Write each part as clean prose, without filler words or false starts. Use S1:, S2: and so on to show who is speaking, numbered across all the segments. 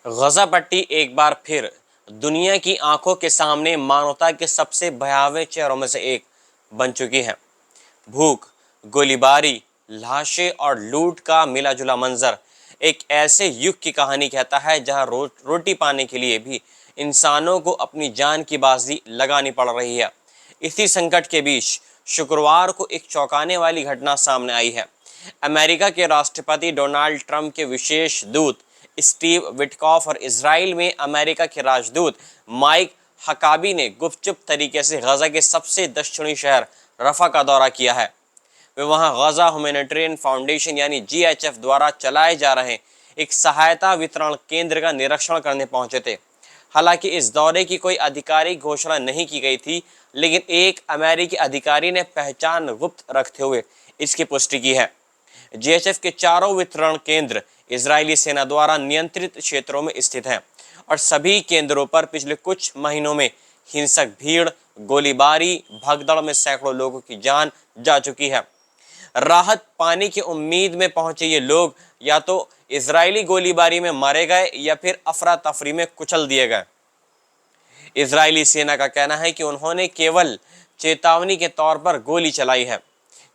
S1: गजा पट्टी एक बार फिर दुनिया की आंखों के सामने मानवता के सबसे भयावह चेहरों में से एक बन चुकी है। भूख, गोलीबारी, लाशें और लूट का मिला जुला मंजर एक ऐसे युग की कहानी कहता है जहां रोटी पाने के लिए भी इंसानों को अपनी जान की बाजी लगानी पड़ रही है। इसी संकट के बीच शुक्रवार को एक चौंकाने वाली घटना सामने आई है। अमेरिका के राष्ट्रपति डोनाल्ड ट्रंप के विशेष दूत स्टीव विटकॉफ और इजराइल में अमेरिका के राजदूत माइक हकाबी ने गुपचुप तरीके से गजा के सबसे दक्षिणी शहर रफा का दौरा किया है। वे वहां गजा ह्यूमैनिटेरियन फाउंडेशन यानी जीएचएफ द्वारा चलाए जा रहे एक सहायता वितरण केंद्र का निरीक्षण करने पहुंचे थे। हालांकि इस दौरे की कोई आधिकारिक घोषणा नहीं की गई थी, लेकिन एक अमेरिकी अधिकारी ने पहचान गुप्त रखते हुए इसकी पुष्टि की है। जीएचएफ के चारों वितरण केंद्र इजरायली सेना द्वारा नियंत्रित क्षेत्रों में स्थित हैं और सभी केंद्रों पर पिछले कुछ महीनों में हिंसक भीड़, गोलीबारी, भगदड़ में सैकड़ों लोगों की जान जा चुकी है। राहत पाने की उम्मीद में पहुंचे ये लोग या तो इजरायली गोलीबारी में मारे गए या फिर अफरा तफरी में कुचल दिए गए। इजरायली सेना का कहना है कि उन्होंने केवल चेतावनी के तौर पर गोली चलाई है,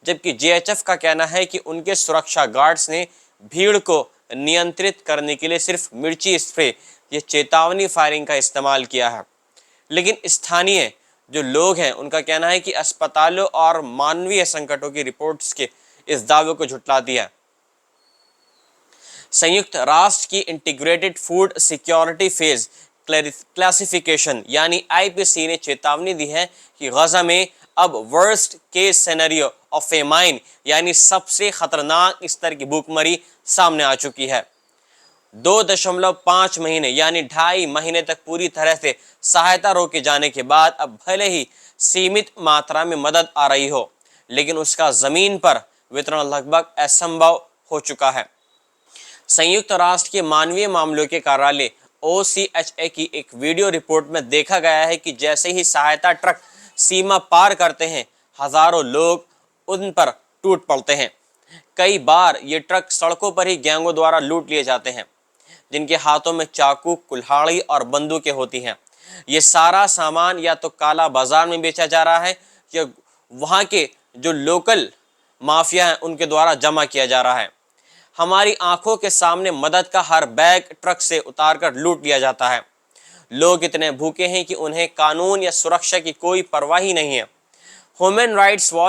S1: जबकि जीएचएफ का कहना है कि उनके सुरक्षा गार्ड्स ने भीड़ को नियंत्रित करने के लिए सिर्फ मिर्ची स्प्रे या चेतावनी फायरिंग का इस्तेमाल किया है। लेकिन स्थानीय जो लोग हैं उनका कहना है कि अस्पतालों और मानवीय संकटों की रिपोर्ट्स के इस दावे को झुटलाती है। संयुक्त राष्ट्र की integrated food security phase classification यानी आईपीसी ने चेतावनी दी है कि गजा में अब worst case scenario of famine यानी सबसे खतरनाक स्तर की भूखमरी सामने आ चुकी है। 2.5 महीने यानी 2.5 महीने तक पूरी तरह से सहायता रोके जाने के बाद अब भले ही सीमित मात्रा में मदद आ रही हो, लेकिन उसका जमीन पर वितरण लगभग असंभव हो चुका है। संयुक्त राष्ट्र के मानवीय मामलों के कार्यालय OCHA की एक वीडियो रिपोर्ट में देखा गया है कि जैसे ही सहायता ट्रक सीमा पार करते हैं, हजारों लोग उन पर टूट पड़ते हैं। कई बार ये ट्रक सड़कों पर ही गैंगों द्वारा लूट लिए जाते हैं, जिनके हाथों में चाकू, कुल्हाड़ी और बंदूकें होती हैं। ये सारा सामान या तो काला बाजार में बेचा जा रहा है या वहाँ के जो लोकल माफिया हैं उनके द्वारा जमा किया जा रहा है। हमारी आंखों के सामने मदद का हर बैग ट्रक से उतारकर लूट लिया जाता है। लोग इतने भूखे हैं कि उन्हें कानून या सुरक्षा की कोई परवाह ही नहीं है। Human rights watch